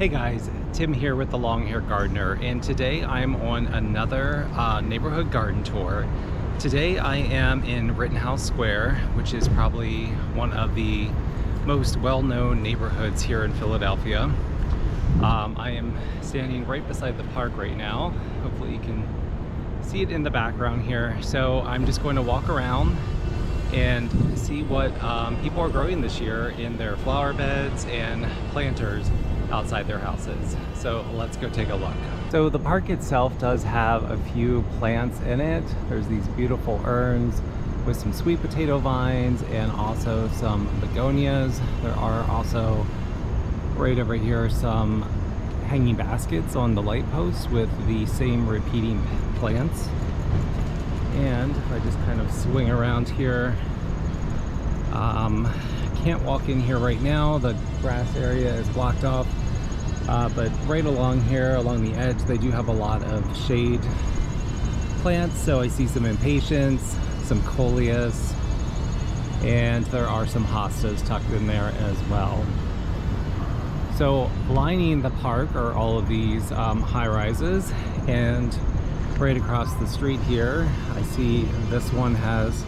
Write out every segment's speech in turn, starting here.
Hey guys, Tim here with the Long Hair Gardener, and today I'm on another neighborhood garden tour. Today I am in Rittenhouse Square, which is probably one of the most well-known neighborhoods here in Philadelphia. I am standing right beside the park right now. Hopefully you can see it in the background here. So I'm just going to walk around and see what people are growing this year in their flower beds and planters outside their houses. So let's go take a look. So the park itself does have a few plants in it. There's these beautiful urns with some sweet potato vines and also some begonias. There are also right over here some hanging baskets on the light posts with the same repeating plants. And if I just kind of swing around here, can't walk in here right now. The grass area is blocked off, but right along here, along the edge, they do have a lot of shade plants. So I see some impatiens, some coleus, and there are some hostas tucked in there as well. So lining the park are all of these high-rises, and right across the street here, I see this one has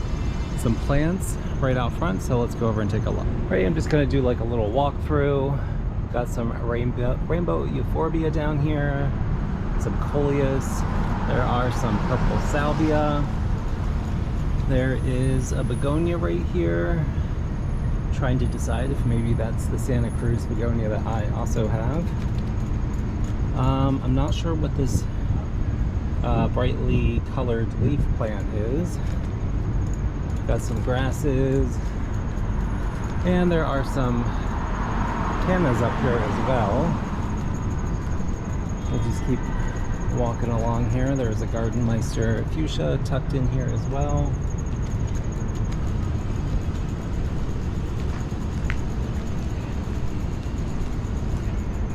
some plants right out front, so let's go over and take a look. Right, I'm just gonna do like a little walkthrough. Got some rainbow euphorbia down here, some coleus. There are some purple salvia. There is a begonia right here. Trying to decide if maybe that's the Santa Cruz begonia that I also have. I'm not sure what this brightly colored leaf plant is. Got some grasses, and there are some cannas up here as well. We'll just keep walking along here. There's a Gardenmeister fuchsia tucked in here as well.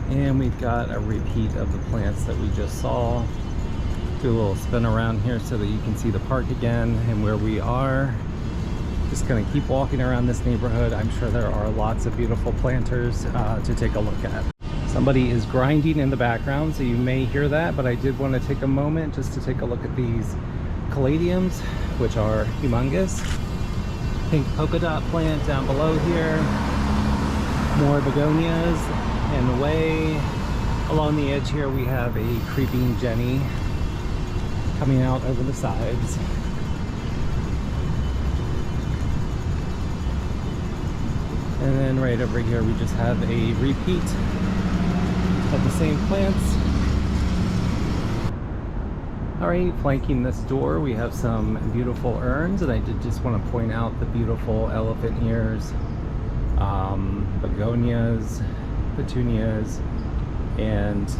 And we've got a repeat of the plants that we just saw. Do a little spin around here so that you can see the park again and where we are. Just gonna keep walking around this neighborhood. I'm sure there are lots of beautiful planters to take a look at. Somebody is grinding in the background, so you may hear that, but I did want to take a moment just to take a look at these caladiums, which are humongous. Pink polka dot plant down below here. More begonias, and way along the edge here we have a creeping Jenny coming out over the sides. And then right over here we just have a repeat of the same plants. Alright, flanking this door we have some beautiful urns, and I did just want to point out the beautiful elephant ears, begonias, petunias, and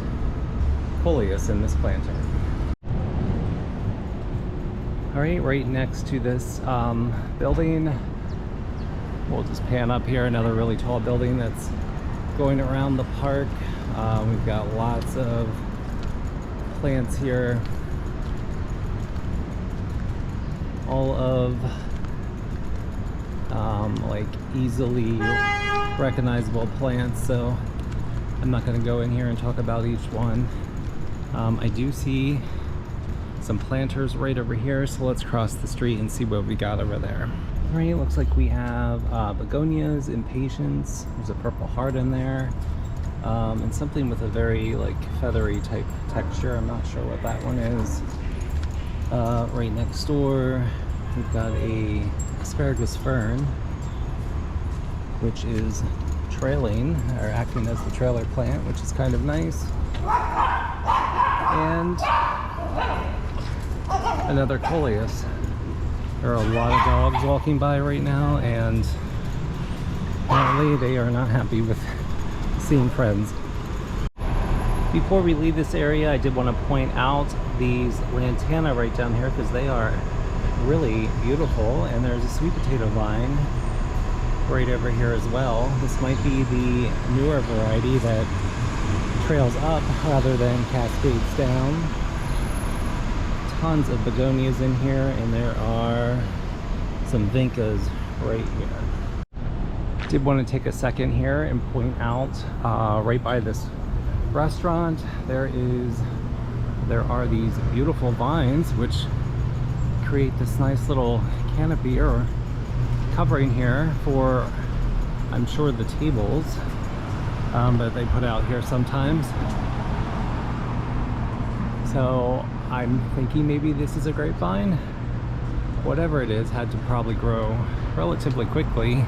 coleus in this planter. Alright, right next to this building, we'll just pan up here, another really tall building that's going around the park. We've got lots of plants here. All of like easily recognizable plants, so I'm not going to go in here and talk about each one. I do see some planters right over here, so let's cross the street and see what we got over there. Alright, looks like we have begonias, impatiens, there's a purple heart in there, and something with a very like feathery type texture. I'm not sure what that one is. Right next door we've got a asparagus fern, which is trailing, or acting as the trailer plant, which is kind of nice. And another coleus. There are a lot of dogs walking by right now, and apparently they are not happy with seeing friends. Before we leave this area, I did want to point out these lantana right down here because they are really beautiful, and there's a sweet potato vine right over here as well. This might be the newer variety that trails up rather than cascades down. Tons of begonias in here, and there are some vincas right here. Did want to take a second here and point out right by this restaurant. There are these beautiful vines which create this nice little canopy or covering here for, I'm sure, the tables that they put out here sometimes. So I'm thinking maybe this is a grapevine. Whatever it is had to probably grow relatively quickly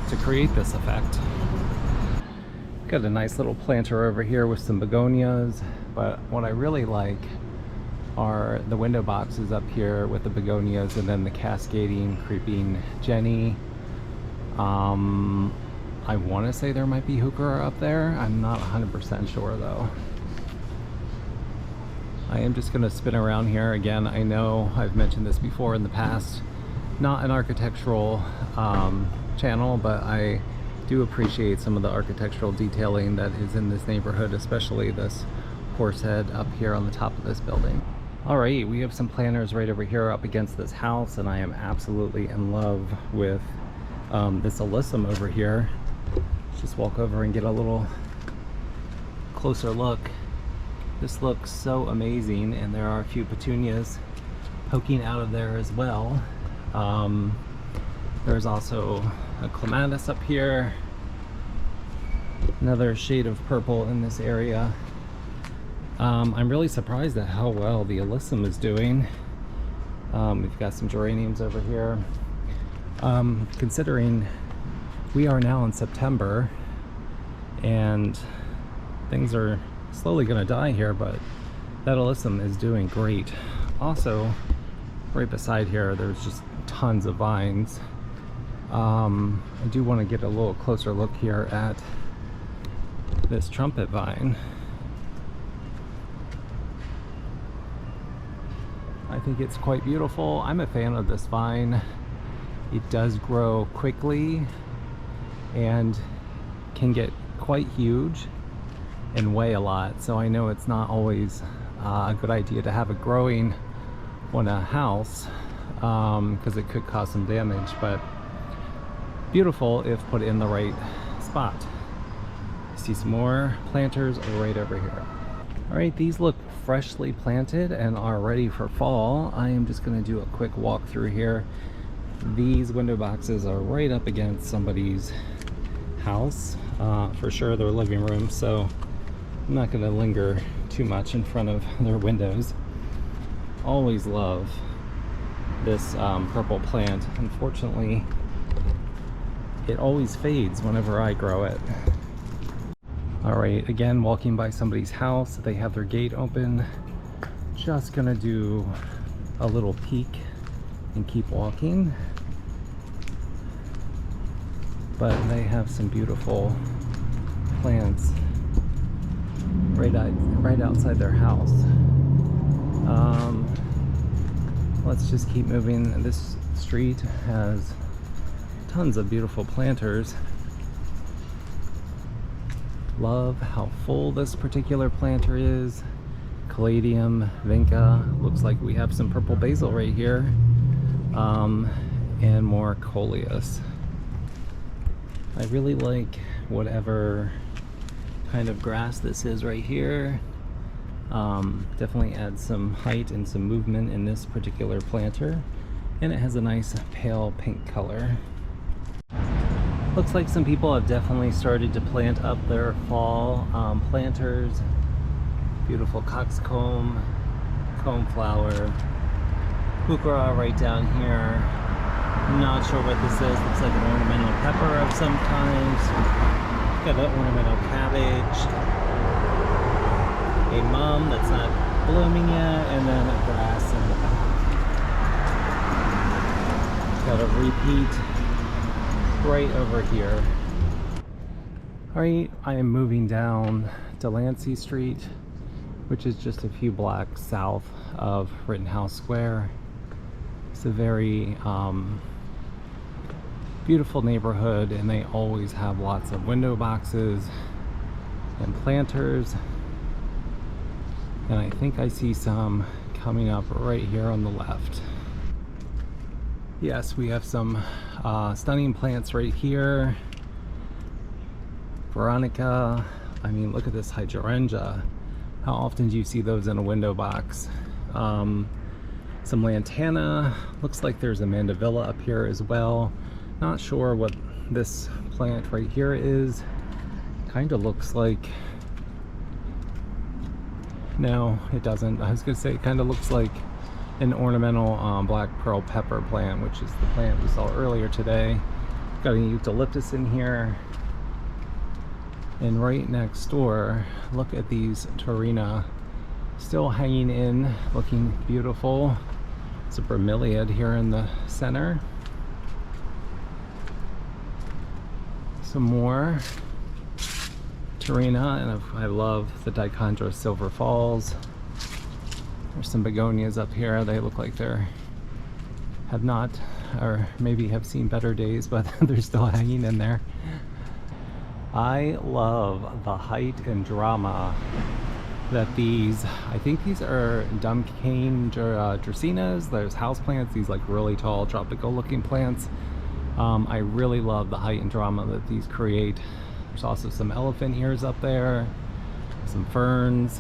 to create this effect. Got a nice little planter over here with some begonias, but what I really like are the window boxes up here with the begonias and then the cascading creeping Jenny. I want to say there might be heuchera up there. I'm not 100% sure though. I am just going to spin around here again. I know I've mentioned this before in the past. Not an architectural channel, but I do appreciate some of the architectural detailing that is in this neighborhood, especially this horse head up here on the top of this building. Alright, we have some planters right over here up against this house, and I am absolutely in love with this alyssum over here. Let's just walk over and get a little closer look. This looks so amazing, and there are a few petunias poking out of there as well. There's also a clematis up here, another shade of purple in this area. I'm really surprised at how well the alyssum is doing. We've got some geraniums over here. Considering we are now in September and things are slowly going to die here, but that alyssum is doing great. Also, right beside here, there's just tons of vines. I do want to get a little closer look here at this trumpet vine. I think it's quite beautiful. I'm a fan of this vine. It does grow quickly and can get quite huge and weigh a lot, so I know it's not always a good idea to have it growing on a house because it could cause some damage, but beautiful if put in the right spot. I see some more planters right over here. Alright, these look freshly planted and are ready for fall. I am just going to do a quick walk through here. These window boxes are right up against somebody's house, for sure their living room, so I'm not going to linger too much in front of their windows. Always love this purple plant. Unfortunately, it always fades whenever I grow it. Alright, again, walking by somebody's house. They have their gate open. Just gonna do a little peek and keep walking. But they have some beautiful plants right outside their house. Let's just keep moving. This street has tons of beautiful planters. Love how full this particular planter is. Caladium, vinca. Looks like we have some purple basil right here. And more coleus. I really like whatever kind of grass this is right here. Definitely adds some height and some movement in this particular planter, and it has a nice pale pink color. Looks like some people have definitely started to plant up their fall planters. Beautiful coxcomb, coneflower, heuchera right down here. I'm not sure what this is. Looks like an ornamental pepper of some kind. Got an ornamental cabbage, a mum that's not blooming yet, and then a grass in the back. Got a repeat right over here. Alright, I am moving down Delancey Street, which is just a few blocks south of Rittenhouse Square. It's a very beautiful neighborhood, and they always have lots of window boxes and planters. And I think I see some coming up right here on the left. Yes, we have some stunning plants right here. Veronica. I mean, look at this hydrangea. How often do you see those in a window box? Some lantana. Looks like there's a mandevilla up here as well. Not sure what this plant right here is. Kind of looks like, no, it doesn't. I was gonna say it kind of looks like an ornamental black pearl pepper plant, which is the plant we saw earlier today. Got an eucalyptus in here. And right next door, look at these Torina still hanging in, looking beautiful. It's a bromeliad here in the center. Some more Torina, and I love the Dichondra Silver Falls. There's some begonias up here. They look like they're have not, or maybe have seen better days, but they're still hanging in there. I love the height and drama that these, I think these are dumb cane dracaenas. There's houseplants, these like really tall tropical looking plants. I really love the height and drama that these create. There's also some elephant ears up there, some ferns,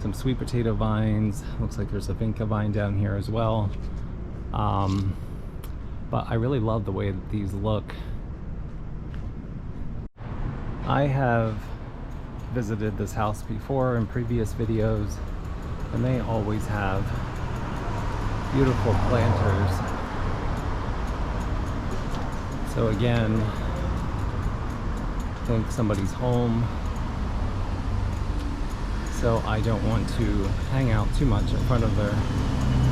some sweet potato vines. Looks like there's a vinca vine down here as well. But I really love the way that these look. I have visited this house before in previous videos, and they always have beautiful planters. So again, I think somebody's home, so I don't want to hang out too much in front of their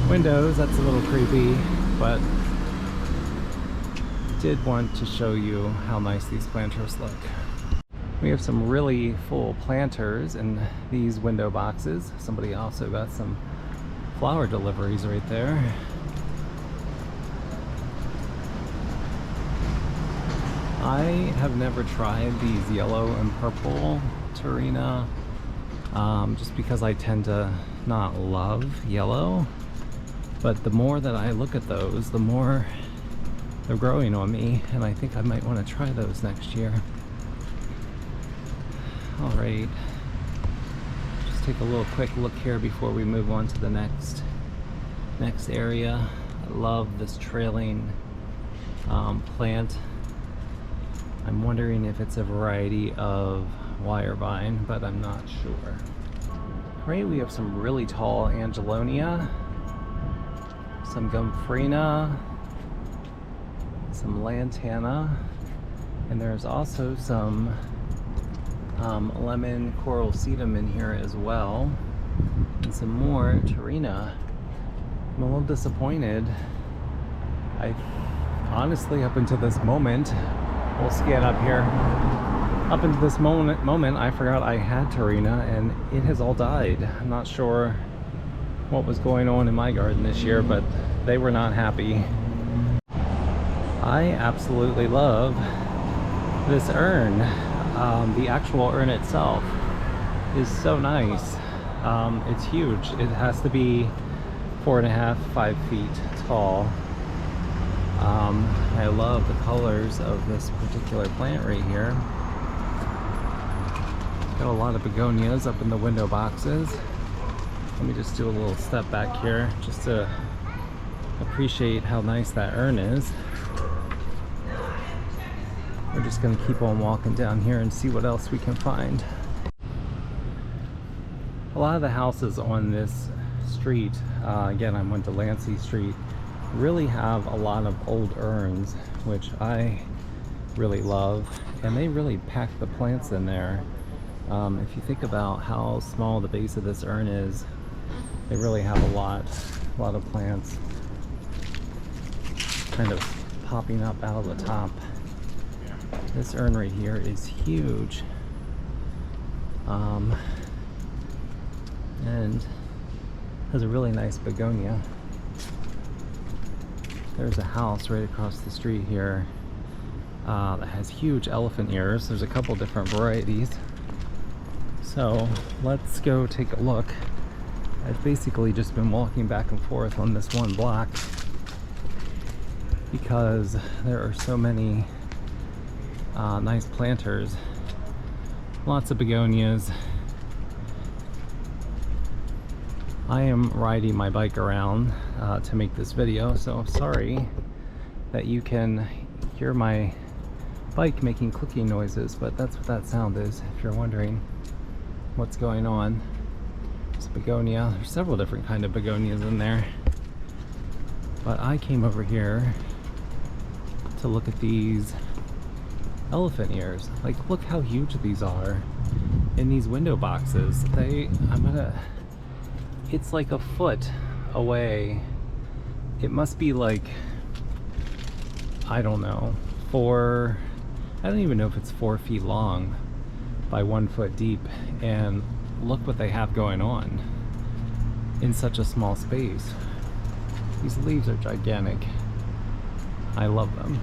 windows. That's a little creepy, but did want to show you how nice these planters look. We have some really full planters in these window boxes. Somebody also got some flower deliveries right there. I have never tried these yellow and purple Torina, just because I tend to not love yellow. But the more that I look at those, the more they're growing on me, and I think I might want to try those next year. All right, just take a little quick look here before we move on to the next area. I love this trailing plant. I'm wondering if it's a variety of wire vine, but I'm not sure. All right, we have some really tall Angelonia, some Gomphrena, some Lantana, and there's also some lemon coral sedum in here as well, and some more Torina. I'm a little disappointed. I honestly, up until this moment, we'll scan up here. Up until this moment, I forgot I had Torina, and it has all died. I'm not sure what was going on in my garden this year, but they were not happy. I absolutely love this urn. The actual urn itself is so nice. It's huge. It has to be 4.5, 5 feet tall. I love the colors of this particular plant right here. Got a lot of begonias up in the window boxes. Let me just do a little step back here just to appreciate how nice that urn is. We're just going to keep on walking down here and see what else we can find. A lot of the houses on this street, again, I went to Lancey Street, really have a lot of old urns, which I really love, and they really pack the plants in there. If you think about how small the base of this urn is, they really have a lot of plants kind of popping up out of the top. This urn right here is huge, and has a really nice begonia. There's a house right across the street here that has huge elephant ears. There's a couple different varieties. So let's go take a look. I've basically just been walking back and forth on this one block because there are so many nice planters. Lots of begonias. I am riding my bike around to make this video, so I'm sorry that you can hear my bike making clicking noises, but that's what that sound is, if you're wondering what's going on. There's a begonia. There's several different kind of begonias in there. But I came over here to look at these elephant ears. Like, look how huge these are in these window boxes. It's like a foot away. It must be like, I don't know, I don't even know if it's 4 feet long by 1 foot deep. And look what they have going on in such a small space. These leaves are gigantic. I love them.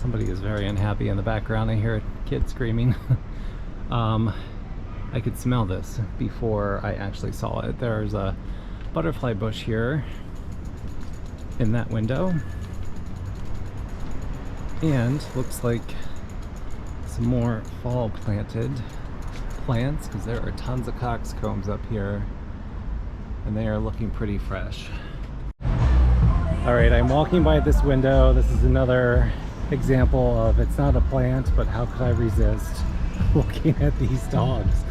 Somebody is very unhappy in the background. I hear a kid screaming. I could smell this before I actually saw it. There's a butterfly bush here in that window. And looks like some more fall planted plants, because there are tons of coxcombs up here and they are looking pretty fresh. Alright, I'm walking by this window. This is another example of, it's not a plant, but how could I resist looking at these dogs?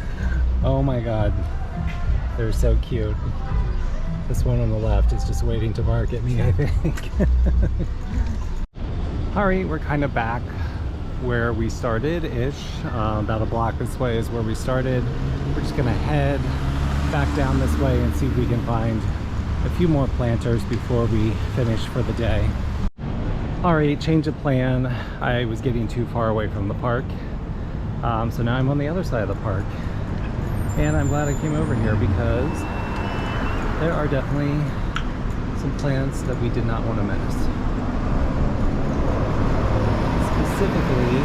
Oh my god, they're so cute. This one on the left is just waiting to bark at me, I think. Alright, we're kind of back where we started-ish. About a block this way is where we started. We're just gonna head back down this way and see if we can find a few more planters before we finish for the day. Alright, change of plan. I was getting too far away from the park. So now I'm on the other side of the park. And I'm glad I came over here because there are definitely some plants that we did not want to miss. Specifically,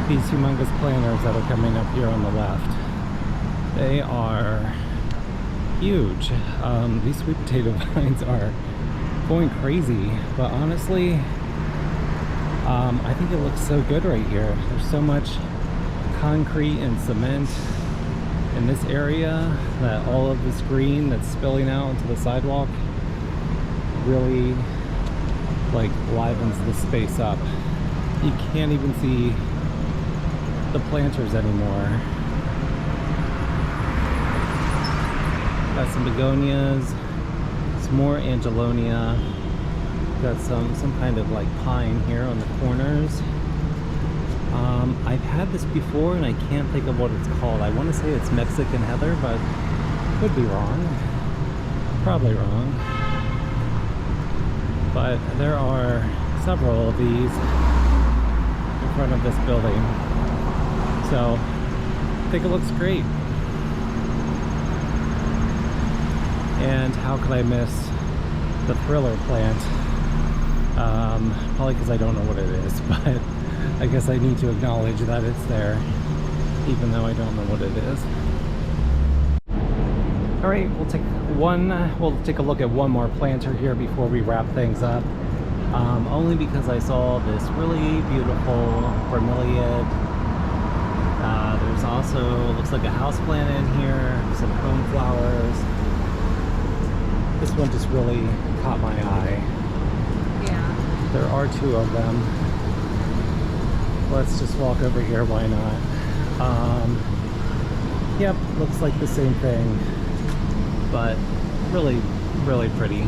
these humongous planters that are coming up here on the left. They are huge. These sweet potato vines are going crazy, but honestly, I think it looks so good right here. There's so much concrete and cement in this area that all of this green that's spilling out into the sidewalk really like livens the space up. You can't even see the planters anymore. Got some begonias, some more angelonia. Got some kind of like pine here on the corners. I've had this before and I can't think of what it's called. I want to say it's Mexican heather, but could be wrong. Probably wrong. But there are several of these in front of this building. So I think it looks great. And how could I miss the thriller plant? Probably because I don't know what it is, but I guess I need to acknowledge that it's there, even though I don't know what it is. Alright, we'll take a look at one more planter here before we wrap things up. Only because I saw this really beautiful bromeliad. There's also, looks like a house plant in here, some cone flowers. This one just really caught my eye. Yeah. There are 2 of them. Let's just walk over here, why not? Yep, looks like the same thing, but really, really pretty.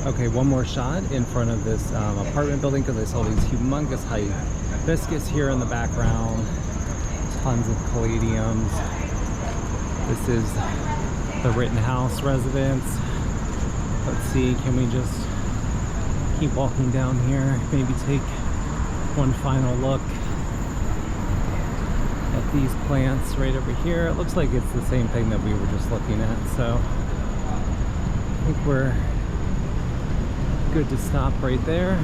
Okay, one more shot in front of this apartment building because I saw these humongous hibiscus here in the background. Tons of caladiums. This is the Rittenhouse residence. Let's see, can we just keep walking down here? Maybe take one final look at these plants right over here. It looks like it's the same thing that we were just looking at, so I think we're good to stop right there.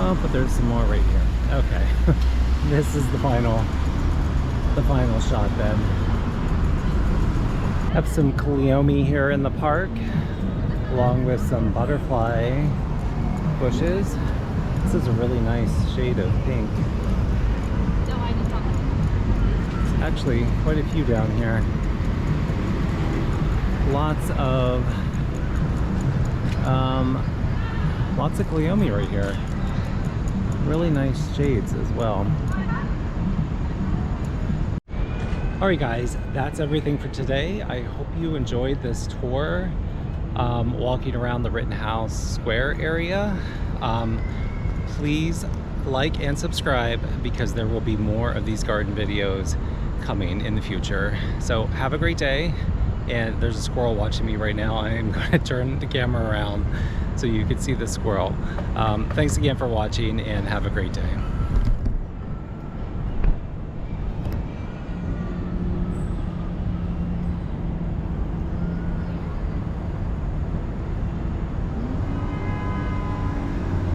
Oh, but there's some more right here. Okay. This is the final shot then. Have some cleome here in the park. along with some butterfly bushes. This is a really nice shade of pink. There's actually quite a few down here. Lots of Cleome right here. Really nice shades as well. Alright guys, that's everything for today. I hope you enjoyed this tour, walking around the Rittenhouse Square area. Please like and subscribe because there will be more of these garden videos coming in the future. So have a great day. And there's a squirrel watching me right now. I'm going to turn the camera around so you can see the squirrel. Thanks again for watching and have a great day.